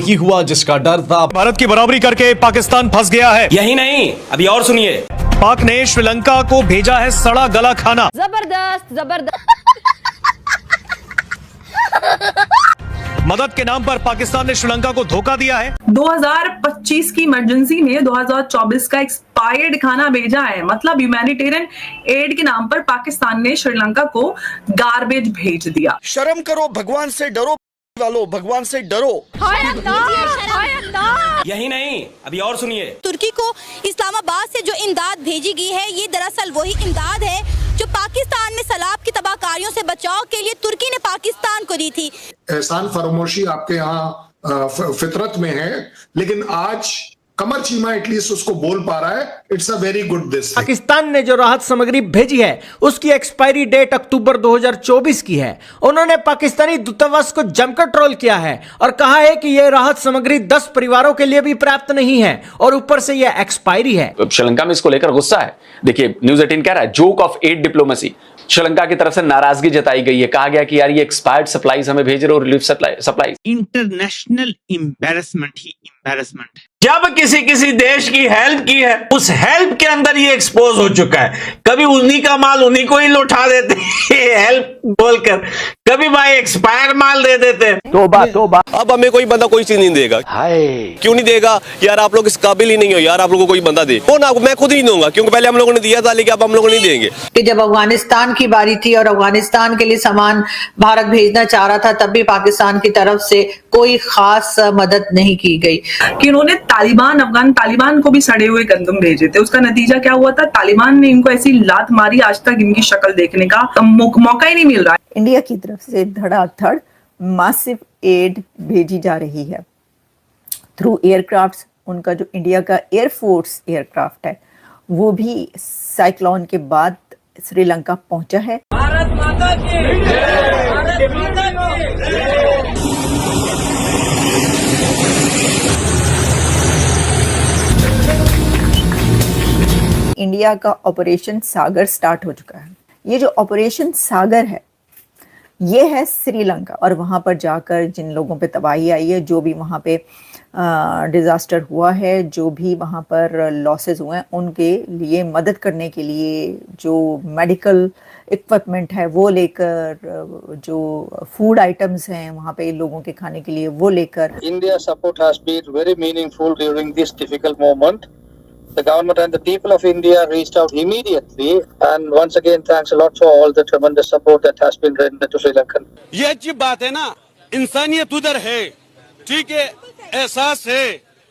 वही हुआ जिसका डर था। भारत की बराबरी करके पाकिस्तान फंस गया है। यही नहीं, अभी और सुनिए। पाक ने श्रीलंका को भेजा है सड़ा गला खाना। जबरदस्त जबरदस्त। मदद के नाम पर पाकिस्तान ने श्रीलंका को धोखा दिया है। 2025 की इमरजेंसी में 2024 का एक्सपायर्ड खाना भेजा है। मतलब ह्यूमैनिटेरियन एड के नाम पर पाकिस्तान ने श्रीलंका को गार्बेज भेज दिया। शर्म करो, भगवान से डरो वालों, भगवान से डरो। यही नहीं, अभी और सुनिए। तुर्की को इस्लामाबाद से जो इमदाद भेजी गई है, ये दरअसल वही इमदाद है जो पाकिस्तान में सैलाब की तबाहकारियों से बचाव के लिए तुर्की ने पाकिस्तान को दी थी। एहसान फरामोशी आपके यहाँ फितरत में है, लेकिन आज कमर चीमा एटलीस्ट उसको बोल पा रहा है। It's a very good this. Pakistan ने जो राहत सामग्री भेजी है उसकी एक्सपायरी डेट अक्टूबर 2024 की है। उन्होंने पाकिस्तानी दूतावास को जमकर ट्रोल किया है और कहा है कि यह राहत सामग्री 10 परिवारों के लिए भी पर्याप्त नहीं है और ऊपर से यह एक्सपायरी है। श्रीलंका में इसको लेकर गुस्सा है। देखिए, न्यूज 18 कह रहा है joke of aid diplomacy. Sri Lanka की तरफ से नाराजगी जताई गई है। कहा गया कि यार ये एक्सपायर्ड सप्लाईज हमें भेज रहे हो, रिलीफ सप्लाई। इंटरनेशनल एम्बैरेसमेंट ही एम्बैरेसमेंट है। जब किसी देश की हेल्प की है, उस हेल्प के अंदर ये एक्सपोज हो चुका है। कभी उन्हीं का माल उन्हीं को ही लौटा देते हैं हेल्प बोलकर, कभी भाई एक्सपायर माल दे देते हैं। तोबा। अब हमें कोई बंदा कोई चीज नहीं देगा। क्यों नहीं देगा यार? आप लोग इस काबिल ही नहीं हो यार, आप लोगों को कोई बंदा दे। कौन? आपको मैं खुद ही दूंगा, क्योंकि पहले हम लोगों ने दिया था, लेकिन अब हम लोग नहीं देंगे। कि जब अफगानिस्तान की बारी थी और अफगानिस्तान के लिए सामान भारत भेजना चाह रहा था, तब भी पाकिस्तान की तरफ से कोई खास मदद नहीं की गई। कि उन्होंने अफगान तालिबान को भी सड़े हुए गंदम भेजे थे। उसका नतीजा क्या हुआ था? तालिबान ने इनको ऐसी लात मारी, आज तक इनकी शक्ल देखने का मौका ही नहीं मिल रहा है। इंडिया की तरफ से धड़ाधड़ मासिव एड भेजी जा रही है थ्रू एयरक्राफ्ट्स। उनका जो इंडिया का एयरफोर्स एयरक्राफ्ट है वो भी साइक्लोन के बाद श्रीलंका पहुंचा है। भारत माता की जय, भारत माता की जय। इंडिया का ऑपरेशन सागर स्टार्ट हो चुका है। ये जो ऑपरेशन सागर है ये है श्रीलंका, और वहाँ पर जाकर जिन लोगों पे तबाही आई है, जो भी वहाँ पे डिज़ास्टर हुआ है, जो भी वहाँ पर लॉसेस हुए हैं, उनके लिए मदद करने के लिए जो मेडिकल इक्विपमेंट है वो लेकर, जो फूड आइटम्स हैं वहाँ पे लोगों के खाने के लिए वो लेकर। India support has been very meaningful during this difficult moment. The government and the people of India reached out immediately, and once again thanks a lot for all the tremendous support that has been rendered to Sri Lanka. ये अच्छी बात है ना, इंसानियत उधर है, ठीक है, एहसास है,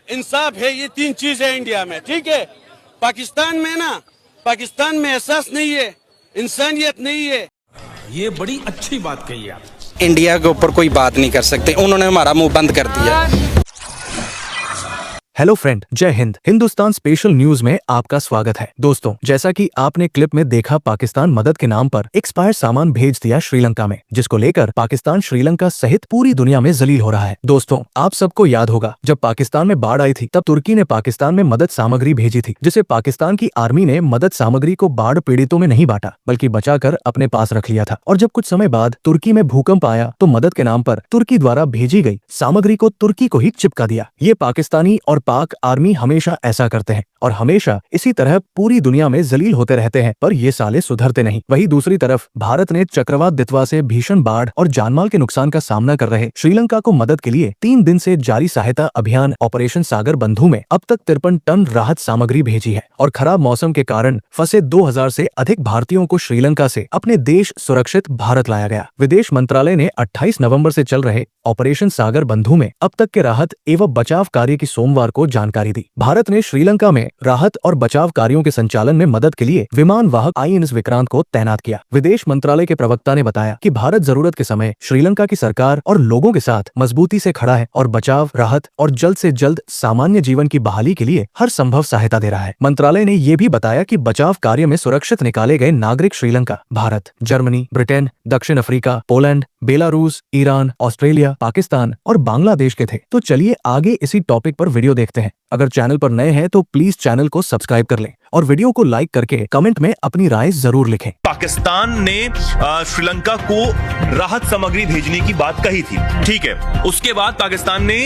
इंसाफ है, ये तीन चीज है इंडिया में, ठीक है। पाकिस्तान में ना, पाकिस्तान में एहसास नहीं है, इंसानियत नहीं है। ये बड़ी अच्छी बात कही आप। इंडिया के ऊपर कोई बात नहीं कर सकते, उन्होंने हमारा मुंह बंद कर दिया। हेलो फ्रेंड, जय हिंद। हिंदुस्तान स्पेशल न्यूज में आपका स्वागत है। दोस्तों, जैसा कि आपने क्लिप में देखा, पाकिस्तान मदद के नाम पर एक्सपायर सामान भेज दिया श्रीलंका में, जिसको लेकर पाकिस्तान श्रीलंका सहित पूरी दुनिया में जलील हो रहा है। दोस्तों, आप सबको याद होगा जब पाकिस्तान में बाढ़ आई थी तब तुर्की ने पाकिस्तान में मदद सामग्री भेजी थी, जिसे पाकिस्तान की आर्मी ने मदद सामग्री को बाढ़ पीड़ितों में नहीं बांटा बल्कि बचाकर अपने पास रख लिया था। और जब कुछ समय बाद तुर्की में भूकंप आया तो मदद के नाम पर तुर्की द्वारा भेजी गई सामग्री को तुर्की को ही चिपका दिया। ये पाकिस्तानी और पाक आर्मी हमेशा ऐसा करते हैं और हमेशा इसी तरह पूरी दुनिया में जलील होते रहते हैं, पर ये साले सुधरते नहीं। वहीं दूसरी तरफ भारत ने चक्रवात दितवा से भीषण बाढ़ और जानमाल के नुकसान का सामना कर रहे श्रीलंका को मदद के लिए 3 दिन से जारी सहायता अभियान ऑपरेशन सागर बंधु में अब तक 53 टन राहत सामग्री भेजी है। और खराब मौसम के कारण फंसे 2000 से अधिक भारतीयों को श्रीलंका से अपने देश सुरक्षित भारत लाया गया। विदेश मंत्रालय ने 28 नवम्बर से चल रहे ऑपरेशन सागर बंधु में अब तक के राहत एवं बचाव कार्य की सोमवार को जानकारी दी। भारत ने श्रीलंका में राहत और बचाव कार्यों के संचालन में मदद के लिए विमान वाहक INS विक्रांत को तैनात किया। विदेश मंत्रालय के प्रवक्ता ने बताया कि भारत जरूरत के समय श्रीलंका की सरकार और लोगों के साथ मजबूती से खड़ा है और बचाव, राहत और जल्द से जल्द सामान्य जीवन की बहाली के लिए हर संभव सहायता दे रहा है। मंत्रालय ने ये भी बताया कि बचाव कार्य में सुरक्षित निकाले गए नागरिक श्रीलंका, भारत, जर्मनी, ब्रिटेन, दक्षिण Africa, Poland, Belarus, Iran, Australia, Pakistan और बांग्लादेश के थे। तो चलिए आगे इसी टॉपिक पर वीडियो देखते हैं। अगर चैनल पर नए हैं तो प्लीज चैनल को सब्सक्राइब कर लें और वीडियो को लाइक करके कमेंट में अपनी राय जरूर लिखें। पाकिस्तान ने श्रीलंका को राहत सामग्री भेजने की बात कही थी, ठीक है। उसके बाद पाकिस्तान ने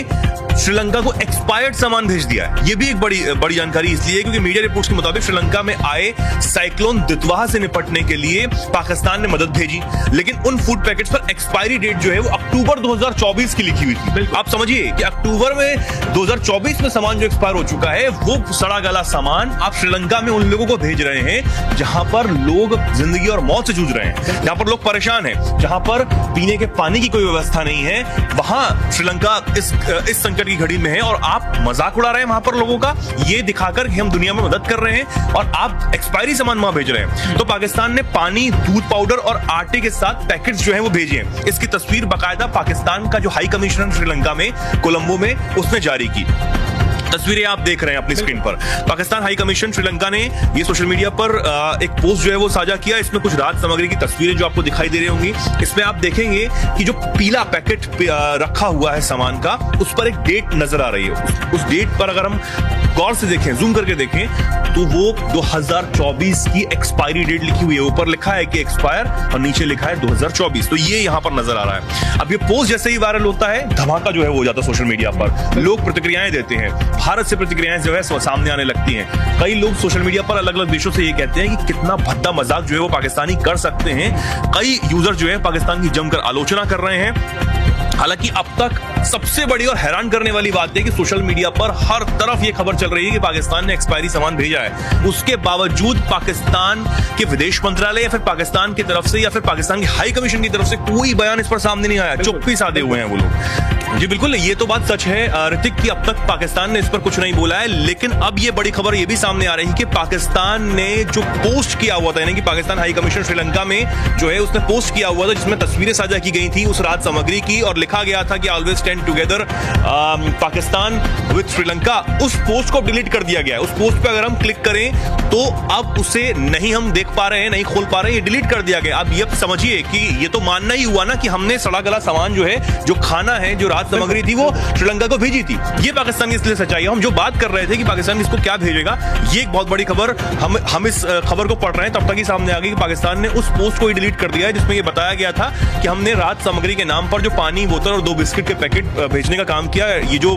श्रीलंका को एक्सपायर्ड सामान भेज दिया है। ये भी एक बड़ी जानकारी इसलिए क्योंकि मीडिया रिपोर्ट्स के मुताबिक श्रीलंका में आए साइक्लोन दितवाह से निपटने के लिए पाकिस्तान ने मदद भेजी, लेकिन उन फूड पैकेट्स पर एक्सपायरी डेट जो है वो अक्टूबर 2024 की लिखी हुई थी। आप समझिए कि अक्टूबर में 2024 में सामान जो एक्सपायर हो चुका है, वो सड़ा गला सामान आप श्रीलंका में उन लोगों को भेज रहे हैं जहां पर लोग जिंदगी और मौत से जूझ रहे हैं, जहां पर लोग परेशान हैं, जहां पर पीने के पानी की कोई व्यवस्था नहीं है। वहां श्रीलंका इस संकट की घड़ी में है और आप मजाक उड़ा रहे हैं वहां पर लोगों का, ये दिखाकर कि हम दुनिया में मदद कर रहे हैं और आप एक्सपायरी सामान वहां भेज रहे हैं। तो पाकिस्तान ने पानी, दूध पाउडर और आटे के साथ पैकेट्स जो है वो भेजे हैं। इसकी तस्वीर बाकायदा पाकिस्तान का जो हाई कमिश्नर श्रीलंका में कोलंबो में उसने जारी की। तस्वीरें आप देख रहे हैं अपनी स्क्रीन पर। पाकिस्तान हाई कमीशन श्रीलंका ने ये सोशल मीडिया पर एक पोस्ट जो है वो साझा किया। इसमें कुछ राहत सामग्री की तस्वीरें जो आपको दिखाई दे रही होंगी। इसमें आप देखेंगे कि जो पीला पैकेट रखा हुआ है सामान का, उस पर एक डेट नजर आ रही है। उस डेट पर अगर हम गौर से देखें, जूम करके देखें, तो वो 2024 की एक्सपायरी डेट लिखी हुई है। ऊपर लिखा है कि एक्सपायर और नीचे लिखा है 2024। तो ये यहां पर नजर आ रहा है। अब ये पोस्ट जैसे ही वायरल होता है, धमाका जो है वो हो जाता है सोशल मीडिया पर। लोग प्रतिक्रियाएं देते हैं, भारत से प्रतिक्रियाएं जो है सामने आने लगती हैं। कई लोग सोशल मीडिया पर अलग अलग देशों से ये कहते हैं कि कितना भद्दा मजाक जो है वो पाकिस्तानी कर सकते हैं। कई यूजर जो है पाकिस्तान की जमकर आलोचना कर रहे हैं। हालांकि अब तक सबसे बड़ी और हैरान करने वाली बात है कि सोशल मीडिया पर हर तरफ ये खबर चल रही है कि पाकिस्तान ने एक्सपायरी सामान भेजा है। उसके बावजूद पाकिस्तान के विदेश मंत्रालय या फिर पाकिस्तान की तरफ से या फिर पाकिस्तान की हाई कमीशन की तरफ से कोई बयान इस पर सामने नहीं आया। चुप्पी साधे हुए हैं वो लोग। जी बिल्कुल, ये तो बात सच है ऋतिक की अब तक पाकिस्तान ने इस पर कुछ नहीं बोला है। लेकिन अब ये बड़ी खबर ये भी सामने आ रही है कि पाकिस्तान ने जो पोस्ट किया हुआ था, यानी कि पाकिस्तान हाई कमीशन श्रीलंका में जो है उसने पोस्ट किया हुआ था जिसमें तस्वीरें साझा की गई थी उस राहत सामग्री की और लिखा गया था कि always stand together Pakistan with Sri Lanka. उस पोस्ट को डिलीट कर दिया गया है। उस पोस्ट पे अगर हम क्लिक करें तो अब उसे नहीं हम देख पा रहे हैं, नहीं खोल पा रहे हैं, ये डिलीट कर दिया गया। अब ये समझिए कि ये तो मानना ही हुआ ना कि हमने सड़ा गला सामान जो है, जो खाना है, जो राहत सामग्री थी वो श्रीलंका को भेजी थी। ये पाकिस्तान की इसलिए सच्चाई है। हम जो बात कर रहे थे कि पाकिस्तान इसको क्या भेजेगा, ये एक बहुत बड़ी खबर हम इस खबर को पढ़ रहे हैं तब तक ही सामने आ गई कि पाकिस्तान ने उस पोस्ट को ही डिलीट कर दिया है जिसमें ये बताया गया था कि हमने राहत सामग्री के नाम पर जो पानी, बोतल और 2 बिस्किट के पैकेट भेजने का काम किया। ये जो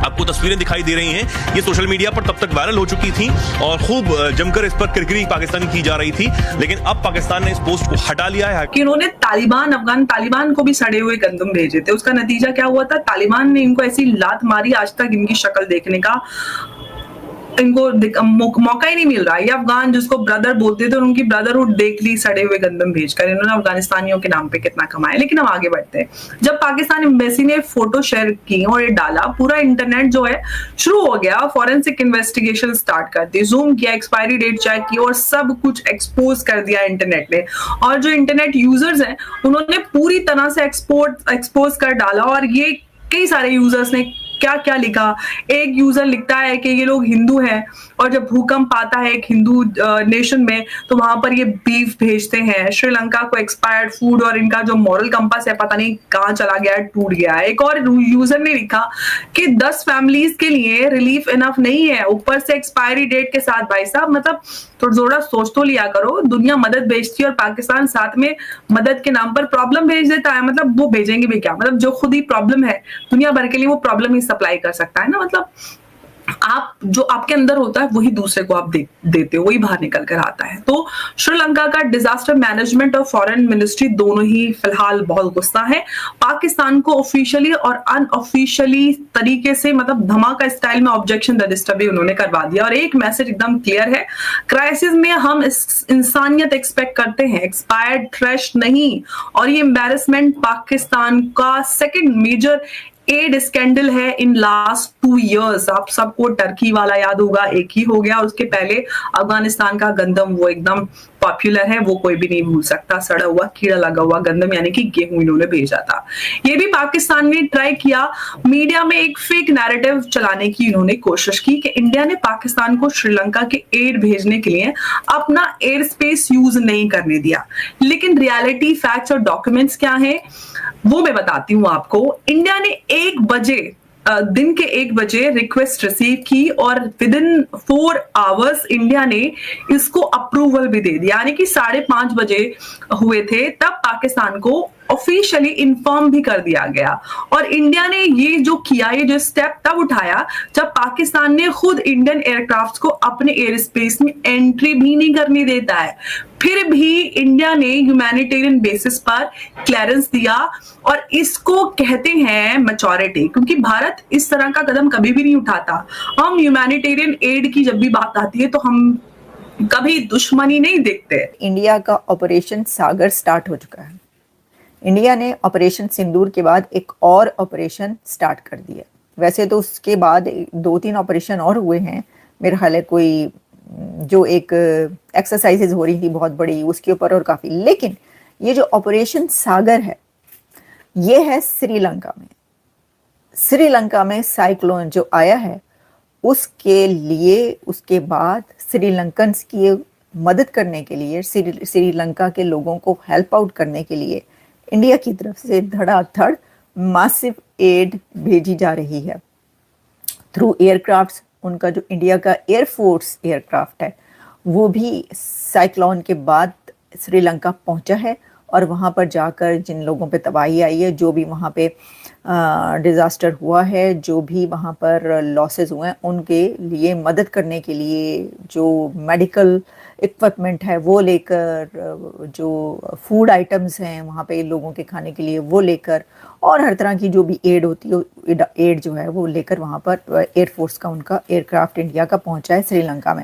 आपको तस्वीरें दिखाई दे रही हैं, ये सोशल मीडिया पर तब तक वायरल हो चुकी थी और खूब जमकर इस पर किरकिरी पाकिस्तान की जा रही थी। लेकिन अब पाकिस्तान ने इस पोस्ट को हटा लिया है कि उन्होंने अफगान तालिबान को भी सड़े हुए गंदम भेजे थे। उसका नतीजा क्या हुआ था? तालिबान ने इनको ऐसी लात मारी, आज तक इनकी शक्ल देखने का इनको मौका ही नहीं मिल रहा है। ये अफगान जिसको ब्रदर बोलते थे, उनकी ब्रदरहुड देख ली सड़े हुए गंदम भेजकर। इन्होंने अफगानिस्तानियों के नाम पे कितना कमाया। लेकिन हम आगे बढ़ते हैं। जब पाकिस्तान एम्बेसी ने फोटो शेयर की और ये डाला, पूरा इंटरनेट जो है शुरू हो गया, फॉरेंसिक इन्वेस्टिगेशन स्टार्ट कर दी, जूम किया, एक्सपायरी डेट चेक की और सब कुछ एक्सपोज कर दिया इंटरनेट ने। और जो इंटरनेट यूजर्स हैं उन्होंने पूरी तरह से एक्सपोज कर डाला। और ये कई सारे यूजर्स ने क्या क्या लिखा। एक यूजर लिखता है कि ये लोग हिंदू हैं और जब भूकंप आता है एक हिंदू नेशन में तो वहां पर ये बीफ भेजते हैं। श्रीलंका को एक्सपायर्ड फूड और इनका जो मॉरल कंपास है पता नहीं कहां चला गया है, टूट गया है। एक और यूजर ने लिखा कि 10 फैमिलीज के लिए रिलीफ इनफ नहीं है, ऊपर से एक्सपायरी डेट के साथ। भाई साहब, मतलब थोड़ा सोच तो लिया करो। दुनिया मदद भेजती है और पाकिस्तान साथ में मदद के नाम पर प्रॉब्लम भेज देता है। मतलब वो भेजेंगे भी क्या? मतलब जो खुद ही प्रॉब्लम है दुनिया भर के लिए, वो प्रॉब्लम ही सप्लाई कर सकता है ना। मतलब आप जो आपके अंदर होता है वही दूसरे को आप देते हो, वही बाहर निकल कर आता है। तो श्रीलंका का डिजास्टर मैनेजमेंट और फॉरेन मिनिस्ट्री दोनों ही फिलहाल बहुत गुस्सा है। पाकिस्तान को ऑफिशियली और अनऑफिशियली तरीके से, मतलब धमाका स्टाइल में ऑब्जेक्शन रजिस्टर भी उन्होंने करवा दिया। और एक मैसेज एकदम क्लियर है, क्राइसिस में हम इंसानियत एक्सपेक्ट करते हैं, एक्सपायर्ड ट्रैश नहीं। और ये एम्बैरेसमेंट पाकिस्तान का सेकेंड मेजर एड स्कैंडल है इन लास्ट 2 years। आप सबको टर्की वाला याद होगा, एक ही हो गया। उसके पहले अफगानिस्तान का गंदम, वो एकदम पॉपुलर है, वो कोई भी नहीं भूल सकता। सड़ा हुआ कीड़ा लगा हुआ गंदम, यानी कि गेहूं इन्होंने भेजा था। ये भी पाकिस्तान ने ट्राई किया। मीडिया में एक फेक नैरेटिव चलाने की इन्होंने कोशिश की कि इंडिया ने पाकिस्तान को श्रीलंका के एड भेजने के लिए अपना एयर स्पेस यूज नहीं करने दिया। लेकिन रियलिटी, फैक्ट्स और डॉक्यूमेंट्स क्या है वो मैं बताती हूँ आपको। इंडिया ने 1 बजे दिन के 1 बजे रिक्वेस्ट रिसीव की और विद इन 4 आवर्स इंडिया ने इसको अप्रूवल भी दे दिया, यानी कि 5:30 बजे हुए थे तब पाकिस्तान को ऑफिशियली इन्फॉर्म भी कर दिया गया। और इंडिया ने ये जो किया, ये जो स्टेप तब उठाया जब पाकिस्तान ने खुद इंडियन एयरक्राफ्ट्स को अपने एयर स्पेस में एंट्री भी नहीं करने देता है, फिर भी इंडिया ने ह्यूमैनिटेरियन बेसिस पर क्लियरेंस दिया। और इसको कहते हैं मैच्योरिटी, क्योंकि भारत इस तरह का कदम कभी भी नहीं उठाता। हम ह्यूमैनिटेरियन एड की जब भी बात आती है तो हम कभी दुश्मनी नहीं देखते। इंडिया का ऑपरेशन सागर स्टार्ट हो चुका है। इंडिया ने ऑपरेशन सिंदूर के बाद एक और ऑपरेशन स्टार्ट कर दिया। वैसे तो उसके बाद 2-3 ऑपरेशन और हुए हैं, मेरा ख्याल है कोई जो एक एक्सरसाइजेज हो रही थी बहुत बड़ी, उसके ऊपर और काफ़ी। लेकिन ये जो ऑपरेशन सागर है ये है श्रीलंका में। श्रीलंका में साइक्लोन जो आया है उसके लिए, उसके बाद श्रीलंकन्स की मदद करने के लिए, श्रीलंका के लोगों को हेल्प आउट करने के लिए इंडिया की तरफ से धड़ाधड़ मासिव एड भेजी जा रही है थ्रू एयरक्राफ्ट्स। उनका जो इंडिया का एयरफोर्स एयरक्राफ्ट है वो भी साइक्लोन के बाद श्रीलंका पहुंचा है और वहां पर जाकर जिन लोगों पे तबाही आई है, जो भी वहां पे डिज़ास्टर हुआ है, जो भी वहां पर लॉसेस हुए हैं, उनके लिए मदद करने के लिए जो मेडिकल इक्विपमेंट है वो लेकर, जो फूड आइटम्स हैं वहाँ पे लोगों के खाने के लिए वो लेकर, और हर तरह की जो भी एड होती है एड जो है वो लेकर वहाँ पर एयरफोर्स का उनका एयरक्राफ्ट इंडिया का पहुँचा है श्रीलंका में।